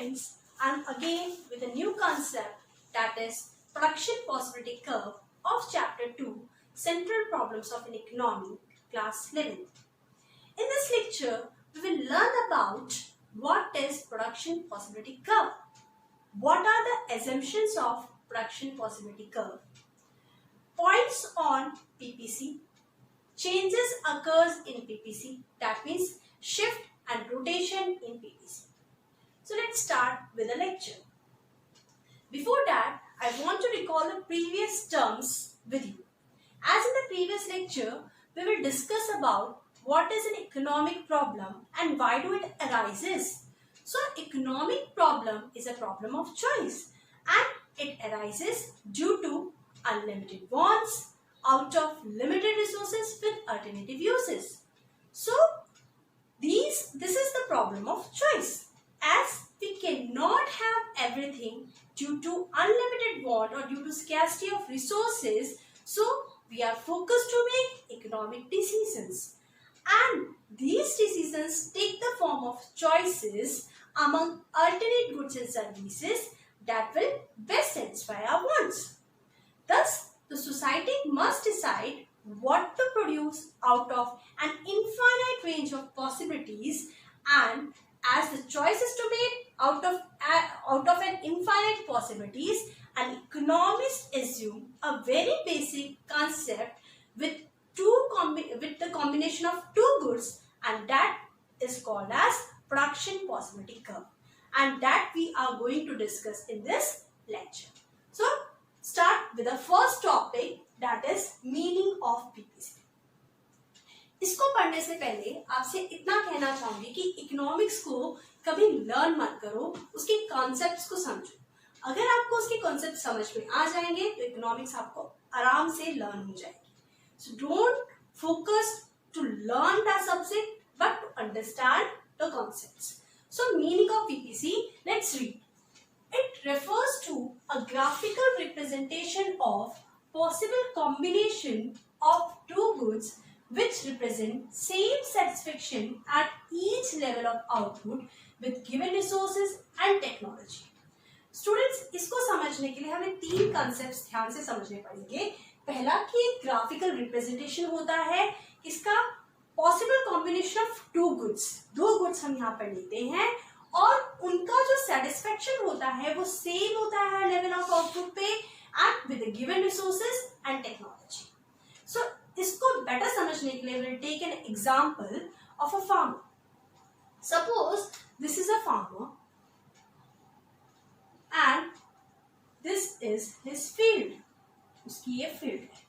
friends, I'm again with a new concept, that is production possibility curve of chapter 2, Central Problems of an Economy, class 11. In this lecture, we will learn about what is production possibility curve, what are the assumptions of production possibility curve, points on PPC, changes occurs in PPC, that means shift and rotation in PPC. So let's start with the lecture. Before that, I want to recall the previous terms with you. As in the previous lecture, we will discuss about what is an economic problem and why do it arises. So economic problem is a problem of choice and it arises due to unlimited wants out of limited resources with alternative uses. So this is the problem of choice. As we cannot have everything due to unlimited want or due to scarcity of resources, so we are focused to make economic decisions. And these decisions take the form of choices among alternate goods and services that will best satisfy our wants. Thus, the society must decide what to produce out of an infinite range of possibilities, and as the choice is to make out of an infinite possibilities, an economist assume a very basic concept with the combination of two goods, and that is called as production possibility curve, and that we are going to discuss in this lecture. So start with the first topic, that is meaning of PPC. इसको पढ़ने से पहले आपसे इतना कहना चाहूंगी कि economics को कभी लर्न मत करो, उसके कॉन्सेप्ट्स को समझो. अगर आपको उसके कॉन्सेप्ट समझ में आ जाएंगे तो इकोनॉमिक्स आपको आराम से लर्न हो जाएगी. So don't focus to learn the subject but to understand the concepts. So meaning of PPC, let's read. It refers to a graphical representation of possible combination of two goods which represent same satisfaction at each level of output with given resources and technology. Students, इसको समझने के लिए हमें तीन concepts ध्यान से समझने पड़ेंगे. पहला कि एक graphical representation होता है, इसका possible combination of two goods, दो goods हम यहाँ पर लेते हैं और उनका जो सेटिस्फेक्शन होता है वो सेम होता है लेवल ऑफ आउटपुट पे and with given resources and technology. So इसको बेटर समझने के लिए will take an example of a farmer. Suppose this is a farmer and this is his field. उसकी ये फील्ड है.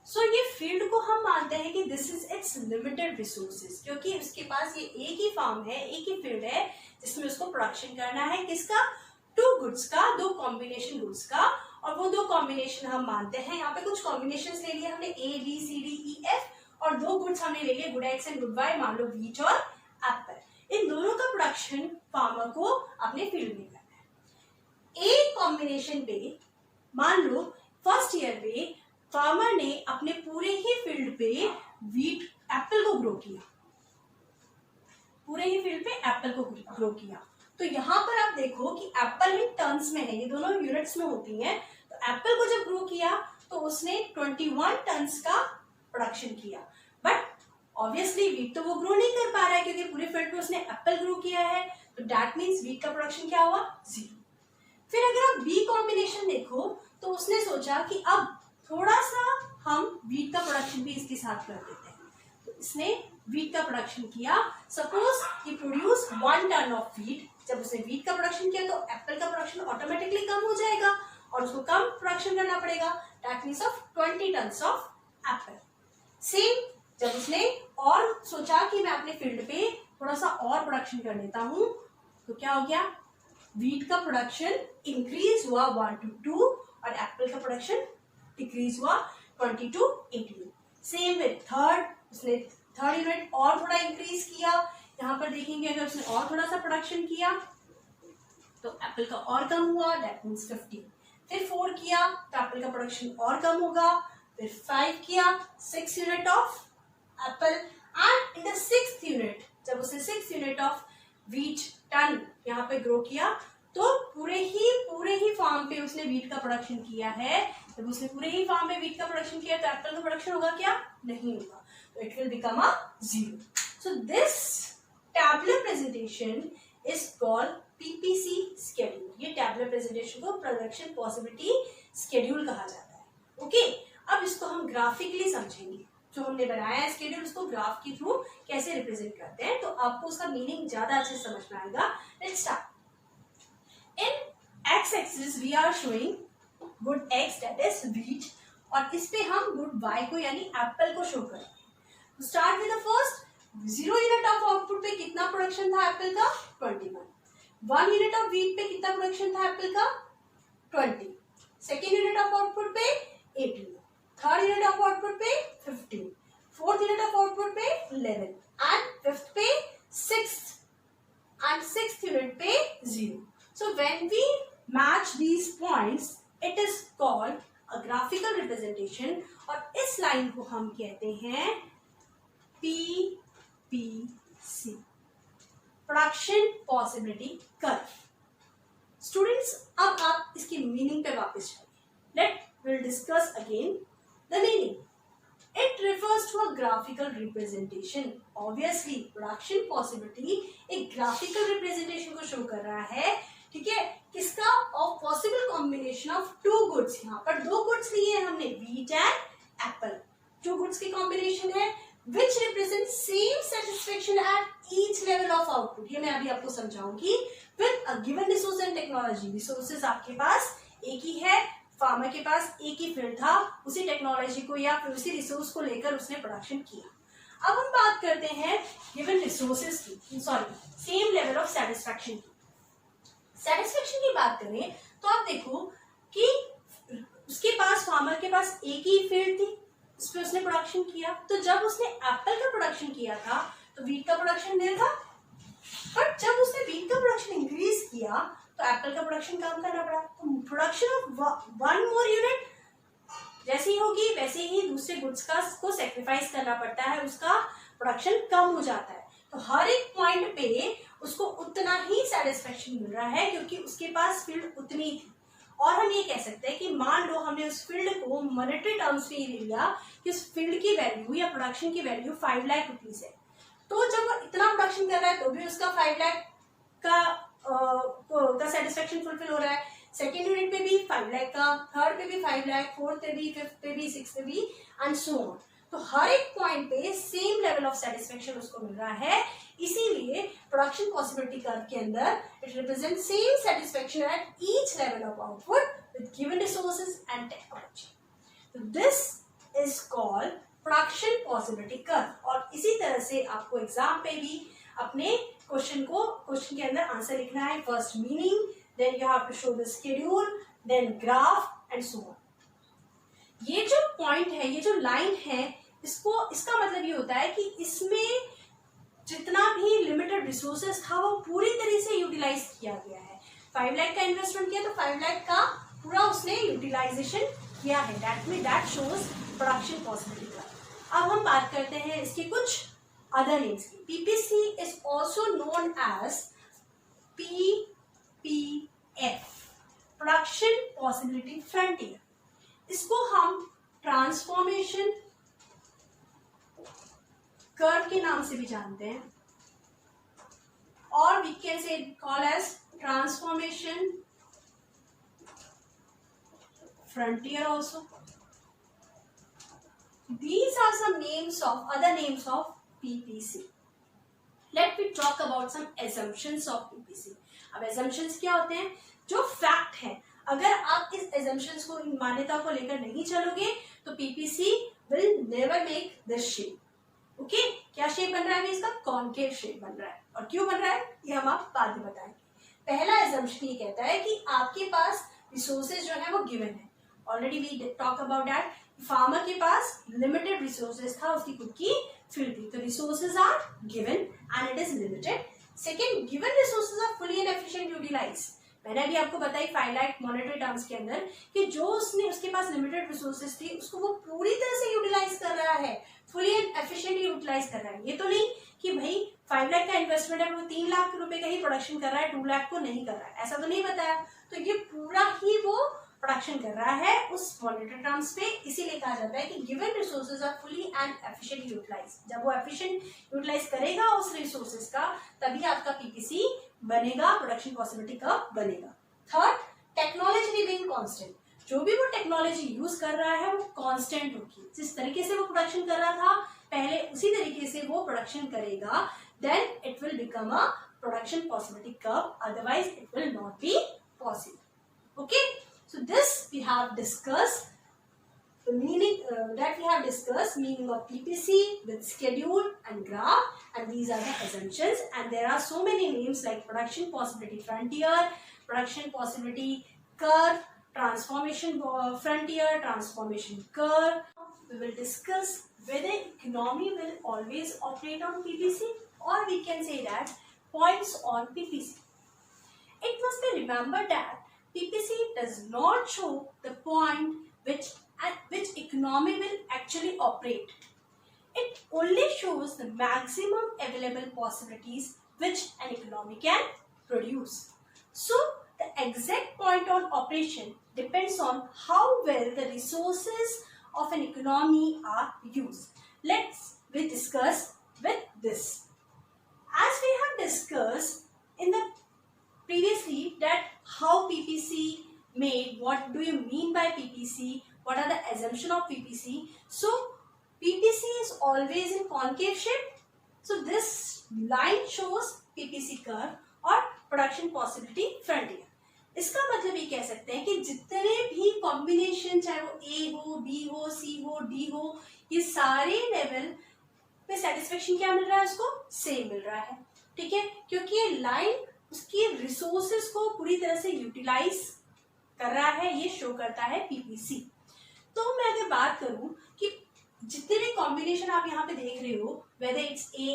सो ये फील्ड को हम मानते हैं कि this is it's limited resources, क्योंकि उसके पास ये एक ही फार्म है, एक ही फील्ड है जिसमें उसको प्रोडक्शन करना है. किसका? टू गुड्स का, दो कॉम्बिनेशन गुड्स का. और वो दो कॉम्बिनेशन हम मानते हैं, यहाँ पे कुछ कॉम्बिनेशन ले लिए हमने A B C D E F, और दो गुड्स हमने ले लिए good X and good Y, मान लो व्हीट और एप्पल. इन दोनों का प्रोडक्शन फार्मर को अपने फील्ड में करना है. एक कॉम्बिनेशन पे मान लो फर्स्ट ईयर पे फार्मर ने अपने पूरे ही फील्ड पे व्हीट एप्पल को ग्रो किया, पूरे ही फील्ड पे एप्पल को ग्रो किया. तो यहाँ पर आप देखो कि एप्पल ही टन्स में है, ये दोनों यूनिट्स में होती हैं. तो एप्पल को जब ग्रो किया तो उसने 21 टन्स का प्रोडक्शन किया. बट ऑब्वियसली व्हीट तो वो ग्रो नहीं कर पा रहा है क्योंकि पूरे फील्ड पे उसने एप्पल ग्रो किया है. तो दैट मीन्स व्हीट का प्रोडक्शन क्या हुआ? 0. फिर अगर आप बी कॉम्बिनेशन देखो तो उसने सोचा कि अब थोड़ा सा हम व्हीट का प्रोडक्शन भी इसके साथ कर देते हैं. तो इसने व्हीट का प्रोडक्शन किया. Suppose he produce 1 ton of wheat. जब उसने व्हीट का प्रोडक्शन किया तो एप्पल का प्रोडक्शन ऑटोमेटिकली कम हो जाएगा और उसको कम प्रोडक्शन करना पड़ेगा. That means of 20 tons of Apple. Same जब उसने और सोचा कि मैं अपने फील्ड पे थोड़ा सा और प्रोडक्शन कर लेता हूं तो क्या हो गया? व्हीट का प्रोडक्शन इंक्रीज हुआ 1 to 2 और एप्पल का प्रोडक्शन डिक्रीज हुआ 20 to 18. सेम विद थर्ड, उसने थर्ड यूनिट और थोड़ा इंक्रीज किया. यहाँ पर देखेंगे अगर उसने और थोड़ा सा प्रोडक्शन किया तो एप्पल का और कम हुआ, दैट मीन्स 50. फिर 4 किया तो एप्पल का प्रोडक्शन और कम होगा. फिर 5 किया, 6 unit of Apple. And in the 6th unit, जब उसने 6 यूनिट ऑफ व्हीट टन यहाँ पे ग्रो किया तो पूरे ही फार्म पे उसने वीट का प्रोडक्शन किया है। जब उसने पूरे ही फार्म पे वीट का प्रोडक्शन किया तो एप्पल का प्रोडक्शन होगा क्या? नहीं होगा, तो it will become a 0. So this tabular presentation is called PPC schedule. ये टैबुलर प्रेजेंटेशन को प्रोडक्शन पॉसिबिलिटी शेड्यूल कहा जाता है. ओके, अब इसको हम ग्राफिकली समझेंगे. जो हमने बनाया है शेड्यूल, उसको ग्राफ के थ्रू कैसे रिप्रेजेंट करते हैं, तो आपको उसका मीनिंग ज्यादा अच्छे से समझ में आएगा. Let's start. In x axis we are showing good x that is wheat, और इस पे हम गुड y को यानी एप्पल को शो करेंगे. तो start with the first. 0 unit of output पे कितना प्रोडक्शन था एप्पल का? 21. 1 यूनिट ऑफ व्हीट पे कितना प्रोडक्शन था एप्पल का? 20. सेकेंड यूनिट ऑफ आउटपुट पे 18. थर्ड यूनिट ऑफ आउटपुट पे 15. फोर्थ यूनिट ऑफ आउटपुट पे 11. एंड फिफ्थ पे 6. एंड सिक्स्थ यूनिट पे 0. So when we match these points, it is called a graphical representation, और इस line को हम कहते हैं PPC, production possibility curve. Students, अब आप इसकी मीनिंग पे वापस जाइए. Let will discuss again the meaning. It refers to a graphical representation. Obviously, production possibility एक graphical representation को show कर रहा है. ठीक है, किसका? Of possible combination of two goods. यहाँ पर दो goods लिए हैं हमने, wheat and apple. जो goods की combination है, which represent same satisfaction at each level of output. ये मैं अभी आपको समझाऊंगी. With a given resource and technology. Resources आपके पास एक ही है, फार्मर के पास एक ही फील्ड था, उसी टेक्नोलॉजी को या फिर उसी रिसोर्स को लेकर उसने प्रोडक्शन किया. अब हम बात करते हैं गिवन रिसोर्सेज की, sorry same level of satisfaction की. सेटिस्फैक्शन की बात करें तो आप देखो कि उसके पास, फार्मर के पास एक ही फील्ड थी, उस पर उसने प्रोडक्शन किया. तो जब उसने एप्पल का प्रोडक्शन किया था तो व्हीट का प्रोडक्शन नहीं था, बट जब उसने व्हीट का प्रोडक्शन इंक्रीज किया तो एप्पल का प्रोडक्शन कम करना पड़ा. तो production of one more unit जैसी होगी वैसे ही दूसरे गुड्स का को सेक्रीफाइस करना पड़ता है, उसका प्रोडक्शन कम हो जाता है. तो हर एक पॉइंट पे उसको उतना ही सेटिस्फेक्शन मिल रहा है क्योंकि उसके पास फील्ड उतनी थी. और हम ये कह सकते हैं कि मान लो हमने उस फील्ड को मॉनेटरी टर्म्स में लिया कि उस फील्ड की वैल्यू या प्रोडक्शन की वैल्यू 5 लाख रुपीज है. तो जब वो इतना प्रोडक्शन कर रहा है तो भी उसका 5 लाख का सेटिस्फेक्शन फुलफिल हो रहा है. सेकेंड यूनिट पे भी 5 लाख का, थर्ड पे भी 5 लाख, फोर्थ पे भी, फिफ्थ पे भी, सिक्स्थ पे भी, एंड सो ऑन. तो हर एक पॉइंट पे सेम लेवल ऑफ सेटिस्फेक्शन उसको मिल रहा है. इसीलिए प्रोडक्शन पॉसिबिलिटी कर्व के अंदर it represent same satisfaction at each level of output with given resources and technology. तो this is called production possibility curve. और इसी तरह से आपको एग्जाम पे भी अपने क्वेश्चन के अंदर आंसर लिखना है. First meaning, then you have to show the schedule, then graph and so on. ये जो पॉइंट है, ये जो लाइन है, इसका मतलब ये होता है कि इसमें जितना भी लिमिटेड रिसोर्सेस था वो पूरी तरह से यूटिलाइज किया गया है. 5 लाख का इन्वेस्टमेंट किया तो 5 लाख का पूरा उसने यूटिलाइजेशन किया है. दैट शोज प्रोडक्शन पॉसिबिलिटी का. अब हम बात करते हैं इसके कुछ अदर नेम्स की. PPC is also known as PPF, production possibility frontier. इसको हम ट्रांसफॉर्मेशन कर्व के नाम से भी जानते हैं, और we can say call as transformation frontier also. These are some other names of PPC. Let me talk about some assumptions of PPC. अब assumptions क्या होते हैं? जो फैक्ट है, अगर आप इस assumptions को, इन मान्यता को लेकर नहीं चलोगे तो PPC will never make this shape. Okay, क्या शेप बन रहा है? इसका कॉन्केव शेप बन रहा है. और क्यों बन रहा है ये हम आप बाद में बताएंगे. पहला assumption ये कहता है कि आपके पास रिसोर्सेज जो है वो गिवन है. Already we talk about that. Farmer के पास लिमिटेड रिसोर्सेज था, उसकी खुद की फील्ड थी, तो resources are given and it is limited. Second, given resources are fully and efficient utilise. मैंने अभी आपको बताई 5 लाख मॉनेटरी टर्म्स के अंदर कि जो उसके पास लिमिटेड रिसोर्सेज थी उसको वो पूरी तरह से यूटिलाइज कर रहा है, फुली एंड एफिशिएंटली यूटिलाइज कर रहा है. ये तो नहीं कि भाई 5 लाख का इन्वेस्टमेंट है, वो 3 लाख रुपए का ही प्रोडक्शन कर रहा है, 2 लाख को नहीं कर रहा है, ऐसा तो नहीं बताया। तो ये पूरा ही वो प्रोडक्शन कर रहा है उस मॉनिटरी टर्म्स पे, इसीलिए कहा जाता है कि given resources are fully and efficiently utilise. जब वो एफिशिएंट यूटिलाइज करेगा उस रिसोर्सेज का, तभी आपका पीपीसी बनेगा, प्रोडक्शन पॉसिबिलिटी कर्व बनेगा। Third, technology remain constant. जो भी वो टेक्नोलॉजी यूज कर रहा है वो कांस्टेंट होगी, जिस तरीके से वो प्रोडक्शन कर रहा था पहले उसी तरीके से वो प्रोडक्शन करेगा, then it will become a production possibility curve, otherwise it will not be possible. Okay, so this we have discussed the meaning that we have discussed meaning of PPC with schedule and graph, and these are the assumptions, and there are so many names like production possibility frontier, production possibility curve, transformation frontier, transformation curve. We will discuss whether economy will always operate on PPC, or we can say that points on PPC. It must be remembered that PPC does not show the point at which economy will actually operate. It only shows the maximum available possibilities which an economy can produce. So, the exact point on operation depends on how well the resources of an economy are used. We discuss with this. As we have discussed in the previously that how PPC made, what do you mean by PPC, what are the assumption of PPC. So PPC is always in concave shape, so this line shows PPC curve और production possibility frontier. इसका मतलब ये कह सकते हैं कि जितने भी कॉम्बिनेशन, चाहे वो A हो, B हो, C हो, D हो, ये सारे लेवल पे सेटिस्फेक्शन क्या मिल रहा है, उसको सेम मिल रहा है। ठीक है, क्योंकि ये लाइन उसकी रिसोर्सेस को पूरी तरह से यूटिलाइज कर रहा है, ये शो करता है पीपीसी। तो मैं अगर बात करूं कि जितने भी कॉम्बिनेशन आप यहाँ पे देख रहे हो, whether it's A,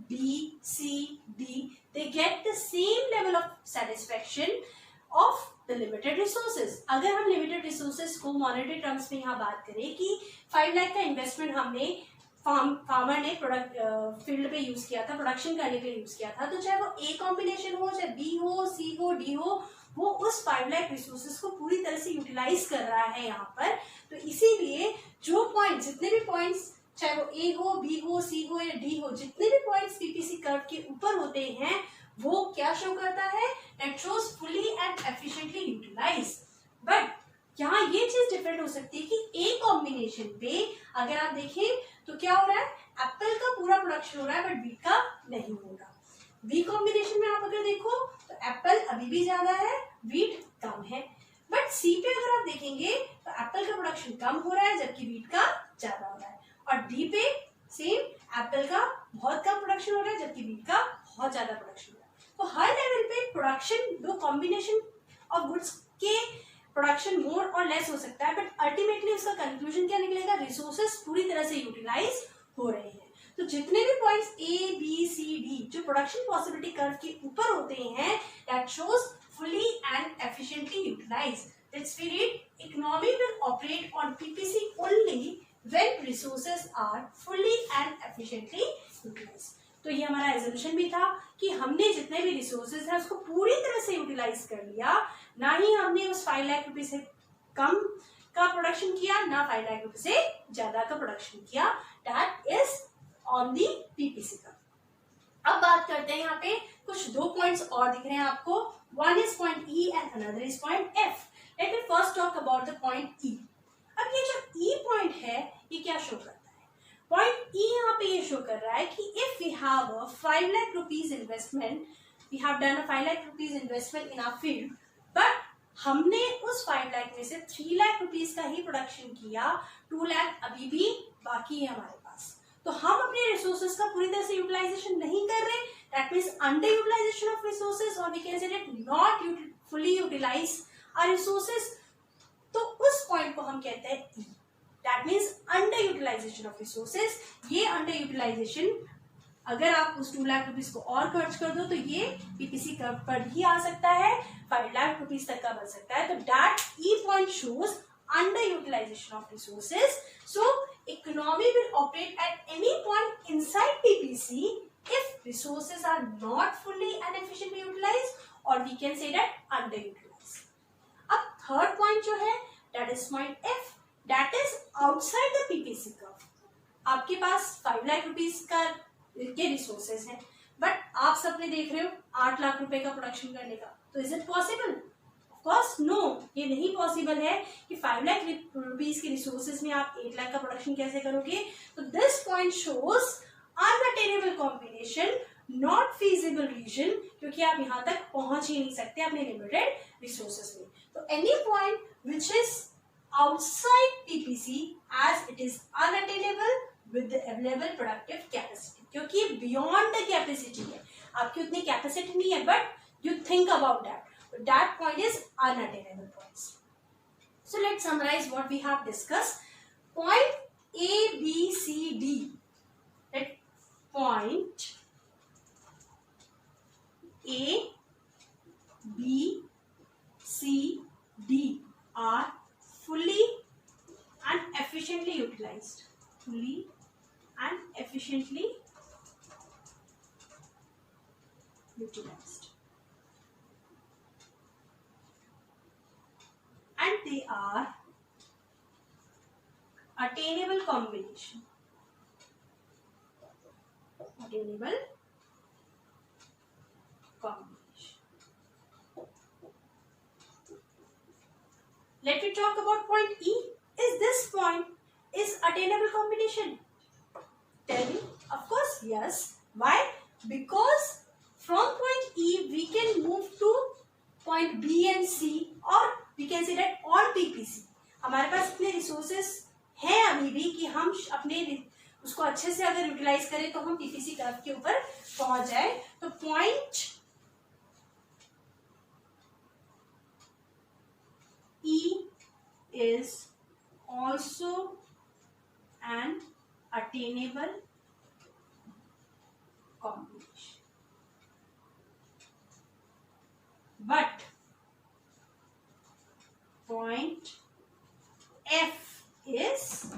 B, C, D, they get the same level of satisfaction of the limited resources. अगर हम limited resources को मॉनेटरी टर्म्स में यहाँ बात करें कि 5 लाख का इन्वेस्टमेंट हमने फार्मर ने प्रोडक्ट फील्ड पे यूज किया था, प्रोडक्शन करने के लिए यूज किया था, तो चाहे वो ए कॉम्बिनेशन हो, चाहे बी हो, सी हो, डी हो, वो उस 5 लाख रिसोर्सेज को पूरी तरह से यूटिलाइज कर रहा है यहाँ पर। तो इसीलिए जो पॉइंट, जितने भी पॉइंट्स, चाहे वो ए हो, बी हो, सी हो या डी हो, जितने भी पॉइंट्स पीपीसी कर्व के ऊपर होते हैं वो क्या शो करता है, that shows fully and efficiently utilise. But यहाँ ये चीज डिफरेंट हो सकती है कि ए कॉम्बिनेशन पे अगर आप देखें तो क्या हो रहा है, एप्पल का पूरा प्रोडक्शन हो रहा है बट वीट का नहीं हो रहा। बी कॉम्बिनेशन में आप अगर देखो तो एप्पल अभी भी ज्यादा है, वीट कम है। बट सी पे अगर आप देखेंगे तो एप्पल का प्रोडक्शन कम हो रहा है जबकि वीट का ज्यादा हो रहा है। और डी पे सेम, एप्पल का बहुत कम प्रोडक्शन हो रहा है जबकि वीट का बहुत ज्यादा प्रोडक्शन हो रहा है। तो हर लेवल पे प्रोडक्शन, दो कॉम्बिनेशन ऑफ गुड्स के प्रोडक्शन मोर और लेस हो सकता है, बट अल्टीमेटली उसका कंक्लूजन क्या निकलेगा, रिसोर्सेस पूरी तरह से यूटिलाइज हो रहे हैं। तो जितने भी points A, B, C, D जो प्रोडक्शन पॉसिबिलिटी कर्व के ऊपर होते हैं, that shows fully and efficiently utilise. That's we read economy will operate on PPC only when resources are fully and efficiently utilise. तो ये हमारा एजम्पशन भी था कि हमने जितने भी रिसोर्सेज है उसको पूरी तरह से यूटिलाइज कर लिया, ना ही हमने उस 5 लाख रुपए से कम का प्रोडक्शन किया, ना 5 लाख रुपए से ज्यादा का प्रोडक्शन किया। That is on the PPC का। अब बात करते हैं, यहाँ पे कुछ दो पॉइंट्स और दिख रहे हैं आपको, one is point E and another is point F. Let me first talk about the point ई। अब ये जो ई पॉइंट है ये क्या शो करता है, पॉइंट ई यहाँ पे ये शो कर रहा है कि if we have a 5 lakh rupees investment, we have done a 5 lakh rupees investment in our field, but हमने उस 5 लाख में से 3 लाख रुपीज का ही प्रोडक्शन किया, 2 लाख अभी भी बाकी है हमारे पास। तो हम अपने रिसोर्सेज का पूरी तरह से यूटिलाइजेशन नहीं कर रहे, that means under utilisation of resources, और we can say that not fully utilize our resources. तो उस पॉइंट को हम कहते हैं E, that means under utilisation of resources. ये अंडर यूटिलाइजेशन अगर आप उस 2 लाख रुपीज को और खर्च कर दो तो ये पीपीसी कर्व पर भी आ सकता है, 5 लाख रुपीज तक का बन सकता है। तो that E point shows under utilisation of resources. So economy will operate at any point inside PPC if resources are not fully and efficiently utilized, or we can say that underutilized. अब third point जो है, that is point F, that is outside the PPC curve. आपके पास 5 lakh rupees का के resources हैं, but आप सपने देख रहे हो 8 लाख रुपए का प्रोडक्शन करने का, तो is it possible? Of course no, ये नहीं पॉसिबल है कि 5 लाख रुपीस के रिसोर्सेज में आप 8 लाख का प्रोडक्शन कैसे करोगे. तो this point shows unattainable combination, not feasible reason, क्योंकि आप यहाँ तक पहुंच ही नहीं सकते अपने लिमिटेड रिसोर्सेज में. तो any point which is outside PPC as it is unattainable with the available productive capacity, क्योंकि beyond the capacity है, आपकी उतनी कैपेसिटी नहीं है, but you think about that, so that point is unattainable points. So let's summarize what we have discussed. Point A, B, C, D. Let point A, B, C, D are fully and efficiently utilized. Fully and efficiently utilized. And they are attainable combination. Attainable combination. Let me talk about point E. Is this point is attainable combination? Tell me. Of course, yes. Why? Because from point E we can move to point B and C, or we can say that all PPC. हमारे पास इतने resources हैं अभी भी कि हम अपने उसको अच्छे से अगर यूटिलाइज करें तो हम PPC कर्व के ऊपर पहुंच जाए. तो point E is also an attainable combination, but point F is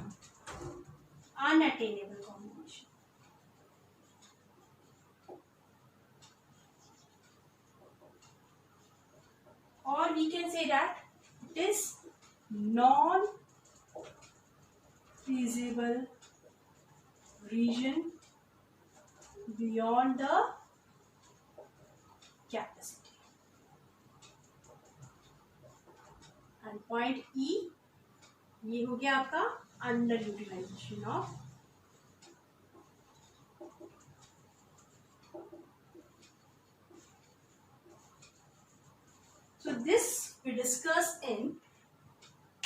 unattainable combination. Or we can say that it is non-feasible region beyond the capacity. And point E, ये हो गया आपका under utilisation of So this we discuss in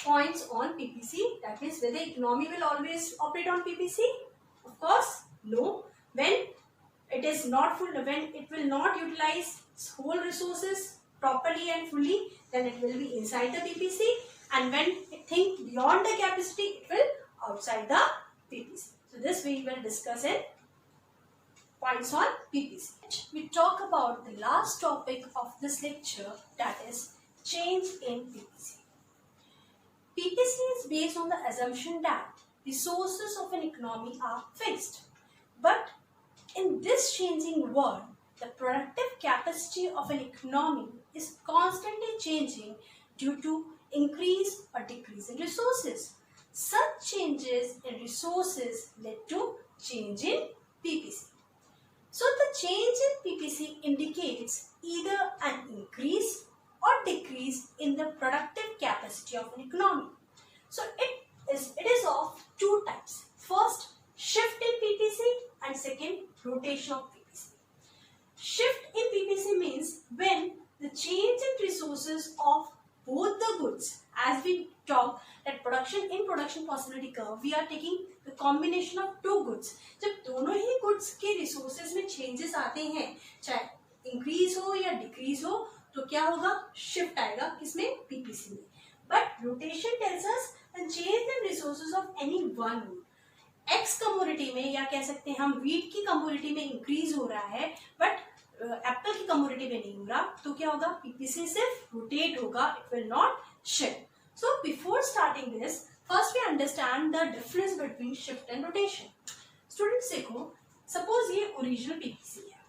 points on PPC. That is, whether economy will always operate on PPC. Of course, no. When it is not full, when it will not utilize whole resources properly and fully, then it will be inside the PPC. And when it think beyond the capacity, it will outside the PPC. So this we will discuss in points on PPC. We talk about the last topic of this lecture, that is change in PPC. PPC is based on the assumption that resources of an economy are fixed. But in this changing world, the productive capacity of an economy is constantly changing due to increase or decrease in resources. Such changes in resources led to change in PPC. So the change in PPC indicates either an increase or decrease in the productive capacity of an economy. So it is of two types. First, shift in PPC, and second, rotation of PPC. Shift in PPC means when the change in resources of both the goods, as we talk that production possibility curve, we are taking the combination of two goods. जब दोनों ही goods के resources में changes आते हैं, चाहे increase हो या decrease हो, तो क्या होगा? Shift आएगा किसमें? PPC में. But rotation tells us the change in resources of any one good. X commodity में, या कह सकते हैं हम wheat की commodity में increase हो रहा है, but एप्पल की कमोडिटी में नहीं हो रहा, तो क्या होगा? पीपीसी सिर्फ रोटेट होगा, it will not shift. So before starting this, first we understand the difference between shift and rotation. Students देखो, सपोज ये ओरिजिनल पीपीसी है,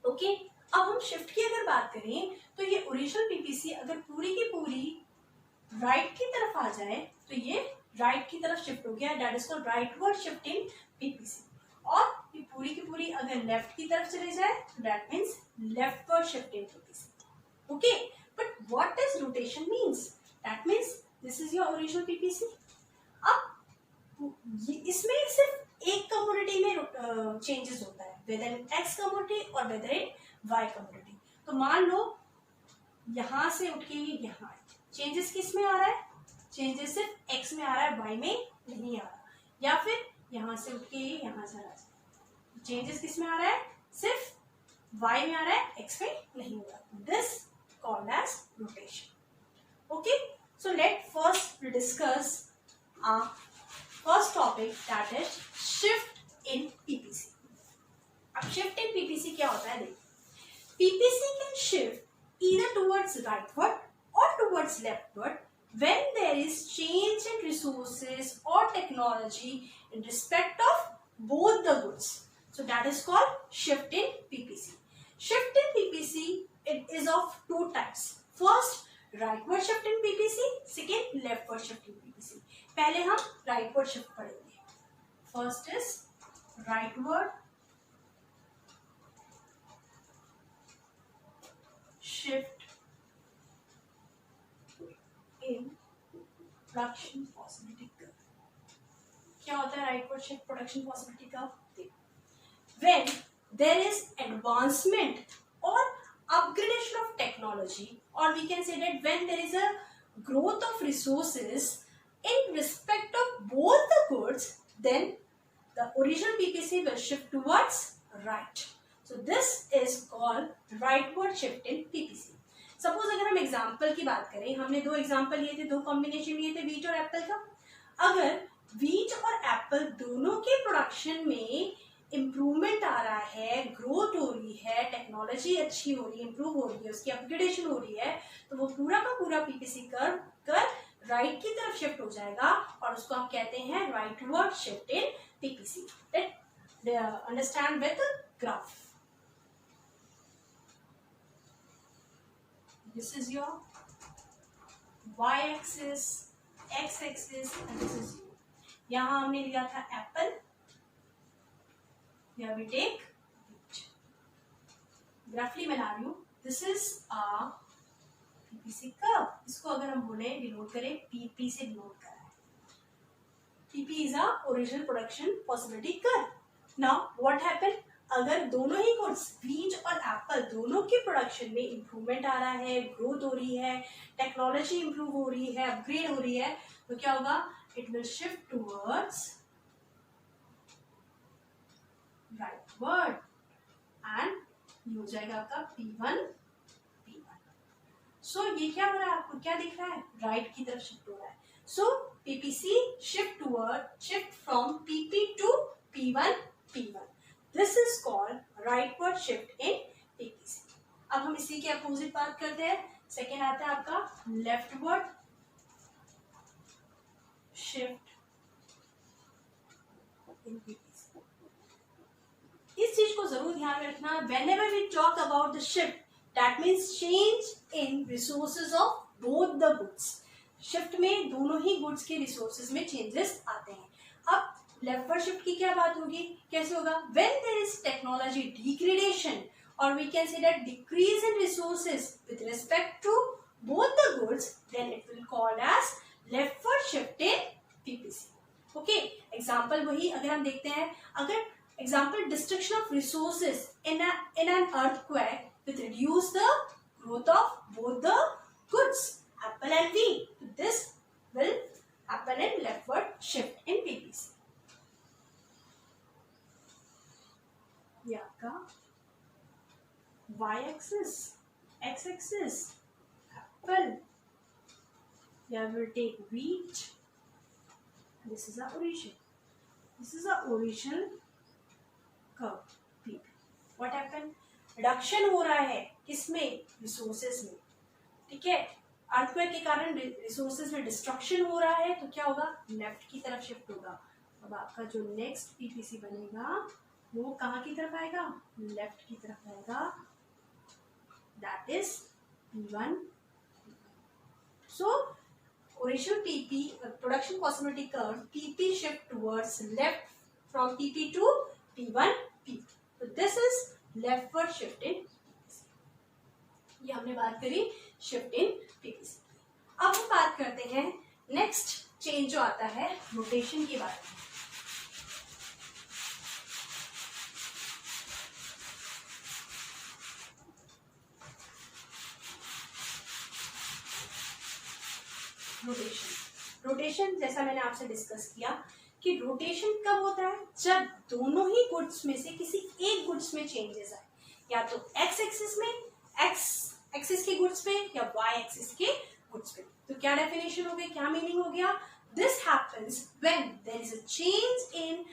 ओके। अब हम शिफ्ट की अगर बात करें तो ये ओरिजिनल पीपीसी अगर पूरी की पूरी राइट की तरफ आ जाए तो ये राइट की तरफ शिफ्ट हो गया, that is called rightward shift in PPC. और ये पूरी की पूरी अगर लेफ्ट की तरफ चले जाए तो that means leftward shift in PPC, okay. But what is rotation means? That means this is your original PPC. अब इसमें सिर्फ एक कम्युनिटी में चेंजेस होता है, वेदर इन एक्स कम्युनिटी और वेदर इन वाई कम्युनिटी। तो मान लो यहां से उठ के यहाँ चेंजेस किस में आ रहा है? चेंजेस सिर्फ एक्स में आ रहा है, वाई में नहीं आ रहा। या फिर यहां से उठ के यहां से आ रहा है, चेंजेस किस में आ रहा है? सिर्फ वाई में आ रहा है, एक्स में नहीं हो रहा। This called as rotation, okay. So let first discuss first topic, that is shift in PPC. अब शिफ्ट इन पीपीसी क्या होता है? देखिए, PPC can shift either towards rightward or towards leftward when there is change in resources or technology in respect of both the goods. So that is called shift in PPC. Shift in PPC, it is of two types. First, rightward shift in PPC. Second, leftward shift in PPC. पहले हम rightward shift पढ़ेंगे. First is rightward shift in production possibility curve. क्या होता है rightward shift production possibility curve? When there is advancement or upgradation of technology, or we can say that when there is a growth of resources in respect of both the goods, then the original PPC will shift towards right. So this is called rightward shift in PPC. Suppose अगर हम example की बात करें, हमने दो example लिए थे, दो कॉम्बिनेशन लिए थे, व्हीट और एप्पल का। अगर व्हीट और एप्पल दोनों के प्रोडक्शन में इम्प्रूवमेंट आ रहा है, ग्रोथ हो रही है, टेक्नोलॉजी अच्छी हो रही है, इम्प्रूव हो रही है, उसकी अपग्रेडेशन हो रही है, तो वो पूरा का पूरा पीपीसी कर्व कर राइट की तरफ शिफ्ट हो जाएगा और उसको हम कहते हैं rightward shift in PPC. Understand with graph. This is your y-axis, x-axis, and this is you. यहाँ हमने लिया था Apple, here we take wheat. ग्राफली बना रही हूँ। This is a PPC curve. इसको अगर हम बोले डिनोट करें, PP से डिनोट करा है। PP is a original production possibility curve. Now what happened? अगर दोनों ही गुड्स व्हीट और एप्पल दोनों के प्रोडक्शन में इंप्रूवमेंट आ रहा है, ग्रोथ हो रही है, टेक्नोलॉजी इंप्रूव हो रही है, अपग्रेड हो रही है, तो क्या होगा? It will shift towards rightward and ये हो जाएगा आपका P1 P1। सो ये क्या हो रहा है? आपको क्या दिख रहा है? राइट की तरफ शिफ्ट हो रहा है। सो PPC shift from PP to P1 P1। This is called rightward shift in PPC। अब हम इसी के अपोजिट बात करते हैं। सेकेंड आता है आपका लेफ्टवर्ड शिफ्ट इन PPC। इस चीज को जरूर ध्यान में रखना। Whenever we talk about the shift, that means change in resources of both the goods। Shift में दोनों ही गुड्स के रिसोर्सेज में चेंजेस आते हैं। अब लेफ्टवर्ड शिफ्ट की क्या बात होगी? कैसे होगा? When there is technology degradation, or we can say that decrease in resources with respect to both the goods, then it will called as leftward shift in PPC। Okay, example वही अगर हम देखते हैं, अगर example destruction of resources in an earthquake will reduce the growth of both the goods, apple and wheat. This will happen in leftward shift in PPC। ये आपका y-axis, x-axis, apple, here we will take wheat, this is our origin, this is our original curve P। What happened? Reduction हो रहा है किसमें? Resources में, ठीक है। Earthquake के कारण रिसोर्सेज में डिस्ट्रक्शन हो रहा है, तो क्या होगा? लेफ्ट की तरफ शिफ्ट होगा। अब आपका जो नेक्स्ट पीपीसी बनेगा वो कहाँ की तरफ आएगा, लेफ्ट की तरफ आएगा, that is P1. So original PP production possibility curve PP shift towards left from PP to P1 P. So this is leftward shift in PPC. ये हमने बात करी शिफ्ट इन PPC. अब हम बात करते हैं नेक्स्ट चेंज जो आता है रोटेशन के बारे में. रोटेशन जैसा मैंने आपसे डिस्कस किया कि रोटेशन कब होता है, जब दोनों ही गुड्स में से किसी एक गुड्स में चेंजेस आए, या तो एक्स एक्सिस में, एक्स एक्सिस के गुड्स पे, या वाई एक्सिस के गुड्स पे. तो क्या डेफिनेशन हो गया, क्या मीनिंग हो गया, this happens when there is a change in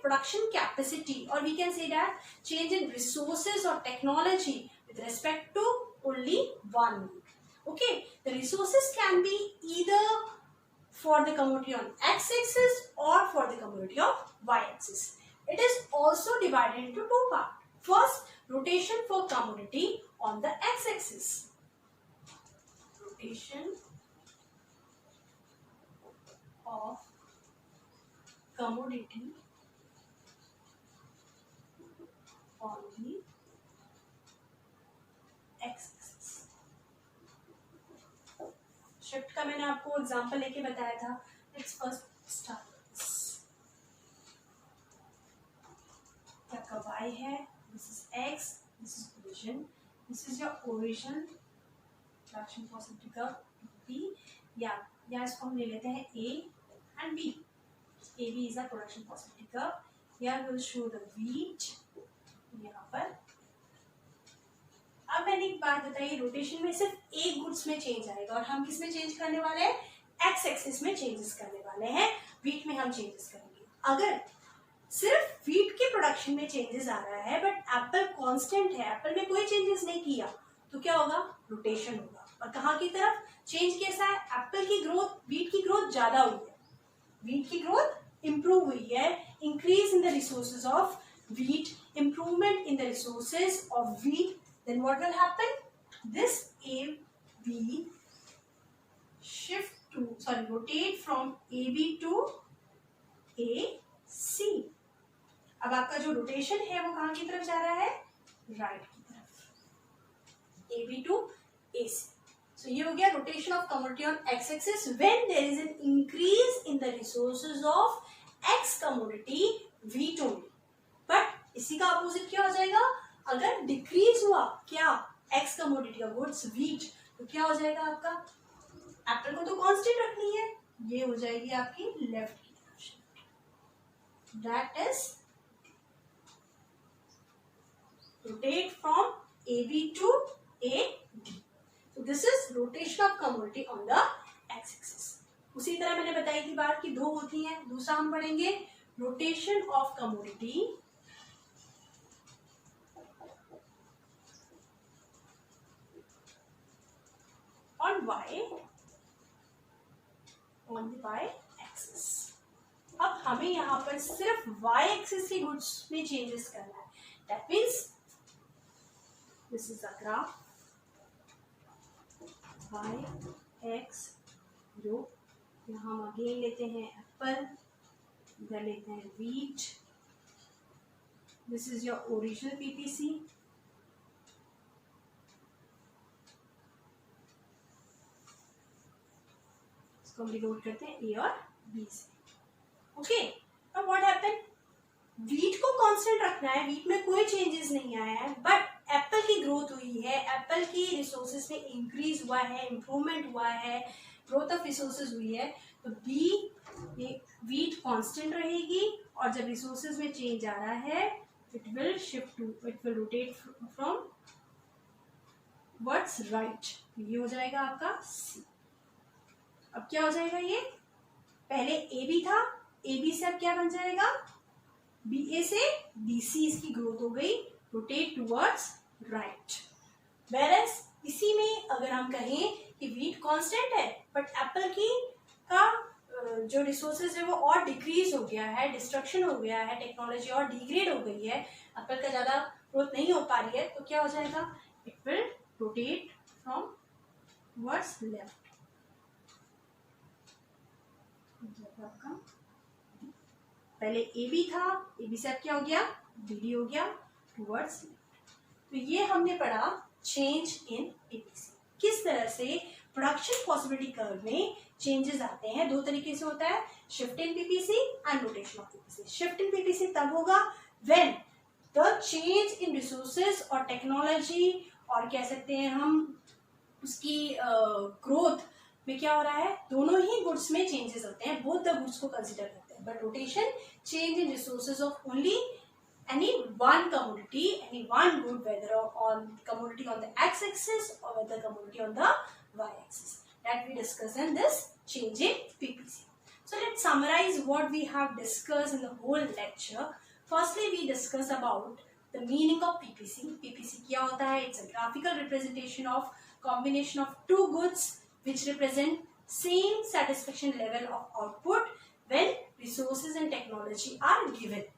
production capacity, or we can say that change in resources or technology with respect to only one good. Okay, the resources can be either for the commodity on x-axis or for the commodity of y-axis. It is also divided into two parts. First, rotation for commodity on the x-axis. Rotation of commodity on the x-axis. Shift का मैंने आपको example लेके बताया था. Let's first start. आपका y है, this is x, this is origin, this is your origin fraction possibility curve p, या इसको हम ले लेते हैं a and b. AB is a production possibility curve. Here we will show the wheat. यहाँ पर अब मैंने एक बात बताई, रोटेशन में सिर्फ एक गुड्स में चेंज आएगा, और हम किस में चेंज करने वाले हैं, एक्स एक्सिस में चेंजेस करने वाले हैं. व्हीट में हम चेंजेस करेंगे. अगर सिर्फ व्हीट के प्रोडक्शन में चेंजेस आ रहा है बट एप्पल कांस्टेंट है, एप्पल में कोई चेंजेस नहीं किया, तो क्या होगा, रोटेशन होगा. और कहाँ की तरफ चेंज कैसा है, एप्पल की ग्रोथ, व्हीट की ग्रोथ ज्यादा हुई है, व्हीट की ग्रोथ improve हुई है, increase in the resources of wheat, improvement in the resources of wheat, then what will happen, this AB rotate from AB to AC. अब आपका जो रोटेशन है वो कहाँ की तरफ जा रहा है, राइट की तरफ, AB to AC. So ये हो गया rotation of commodity on X axis when there is an increase in the resources of X commodity wheat only. But इसी का अपोजिट क्या हो जाएगा, अगर डिक्रीज हुआ क्या, x commodity of goods wheat, तो क्या हो जाएगा आपका, एप्पल को तो कांस्टेंट रखनी है, ये हो जाएगी आपकी लेफ्ट की तरफ. That is rotate from AB to AD. So this is rotation of commodity on the x-axis. उसी तरह मैंने बताई थी बात कि दो होती हैं. दूसरा हम पढ़ेंगे rotation of commodity on y axis. अब हमें यहाँ पर सिर्फ y axis के गुड्स में चेंजेस करना है. That means this is the graph y x, जो यहाँ हम अगेन लेते हैं एप्पल, इधर लेते हैं wheat, this is your original PPC, इसको हम डिनोट करते हैं ए और बी से. ओके, अब व्हाट हैपन, व्हीट को कांस्टेंट रखना है, व्हीट में कोई चेंजेस नहीं आया है, बट एप्पल की ग्रोथ हुई है, एप्पल की रिसोर्सेज में इंक्रीज हुआ है, इंप्रूवमेंट हुआ है, ग्रोथ ऑफ रिसोर्सेज हुई है, तो बी व्हीट कांस्टेंट रहेगी, और जब रिसोर्सेज में चेंज आ रहा है it will shift to, it will rotate from words right. ये हो जाएगा आपका सी. अब क्या हो जाएगा, ये पहले ए बी था, ए बी से अब क्या बन जाएगा, बी ए से बी सी, इसकी ग्रोथ हो गई, रोटेट टूवर्ड्स राइट. वेरएज इसी में अगर हम कहें कि व्हीट कांस्टेंट है बट एप्पल की का जो रिसोर्सेज है वो और डिक्रीज हो गया है, डिस्ट्रक्शन हो गया है, टेक्नोलॉजी और डिग्रेड हो गई है, एप्पल का ज़्यादा ग्रोथ नहीं हो पा रही है, तो क्या हो जाएगा, it will rotate from towards left. आपका पहले ए बी था, ए बी से अब क्या हो गया, बी डी हो गया, टुवर्ड्स लेफ्ट। तो ये हमने पढ़ा चेंज इन पीपीसी, किस तरह से प्रोडक्शन पॉसिबिलिटी कर्व में चेंजेस आते हैं। दो तरीके से होता है, shift in PPC and rotation of PPC. Shift in PPC तब होगा when the change in resources और टेक्नोलॉजी, और कह सकते हैं हम उसकी ग्रोथ में क्या हो रहा है, दोनों ही गुड्स में चेंजेस होते हैं, बोथ द गुड्स को कंसिडर करते हैं। But rotation, change in resources of only any one commodity, any one good, whether on commodity on the x-axis or whether commodity on the y-axis, that we discuss in this change in PPC. So let's summarize what we have discussed in the whole lecture. Firstly, we discuss about the meaning of PPC. PPC क्या होता है? It's a graphical representation of combination of two goods which represent same satisfaction level of output when resources and technology are given.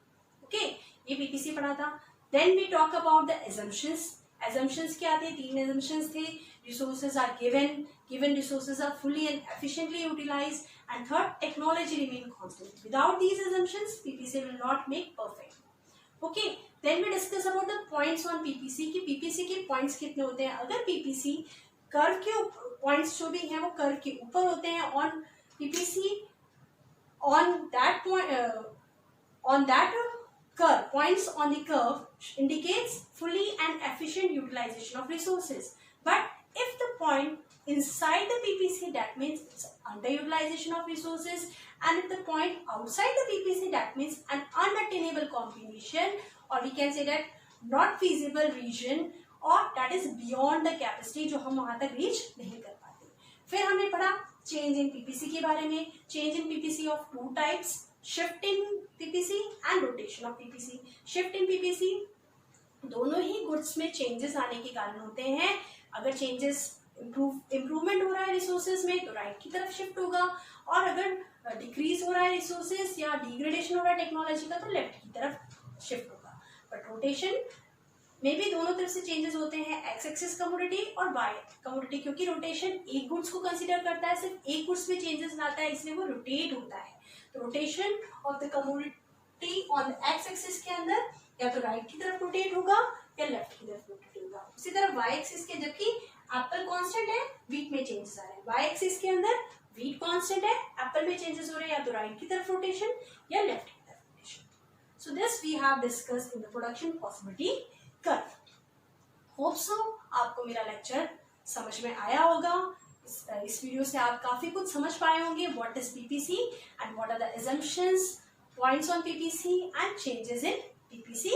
Okay, ये PPC पढ़ा था। Then we talk about the assumptions. Assumptions क्या थे? 3 assumptions थे। Resources are given resources are fully and efficiently utilised, and third, technology remain constant. Without these assumptions PPC will not make perfect. Okay, then we discuss about the points on PPC, कि PPC के points कितने होते हैं। अगर PPC curve के points जो भी हैं वो कर्व के ऊपर होते हैं, on PPC on that point on that curve, points on the curve indicates fully and efficient utilization of resources. But if the point inside the PPC, that means it's underutilization of resources, and if the point outside the PPC, that means an unattainable combination, or we can say that not feasible region, or that is beyond the capacity, जो हम वहां तक reach नहीं कर पाते। फिर हमने पढ़ा चेंज इन पीपीसी के बारे में। Change in PPC of 2 types, shift in PPC and rotation of PPC. Shift in PPC दोनों ही गुड्स में चेंजेस आने के कारण होते हैं। अगर चेंजेस इम्प्रूवमेंट हो रहा है रिसोर्सेज में तो राइट की तरफ शिफ्ट होगा, और अगर डिक्रीज हो रहा है रिसोर्सेज या डिग्रेडेशन हो रहा है टेक्नोलॉजी का तो लेफ्ट की तरफ शिफ्ट होगा। बट रोटेशन में भी दोनों तरफ से चेंजेस होते हैं, एक्स एक्सिस कमोडिटी और वाई कमोडिटी, क्योंकि रोटेशन एक गुड्स को कंसीडर करता है, सिर्फ एक गुड्स में चेंजेस लाता है, इसलिए वो रोटेट होता है। तो rotation of the commodity on the x axis के अंदर या तो राइट की तरफ रोटेट होगा या लेफ्ट की तरफ रोटेट होगा। उसी तरह वाई एक्सिस के, जबकि एप्पल कांस्टेंट है, व्हीट में चेंजेस आ रहे हैं। वाई एक्सिस के अंदर व्हीट कांस्टेंट है, एप्पल में चेंजेस हो रहे हैं, या तो राइट की तरफ रोटेशन या लेफ्ट की तरफ rotation. So this we have discussed in the production possibility curve. Hope so आपको मेरा लेक्चर समझ में आया होगा। इस वीडियो से आप काफी कुछ समझ पाए होंगे, what is PPC and what are the assumptions, points on PPC and changes in PPC.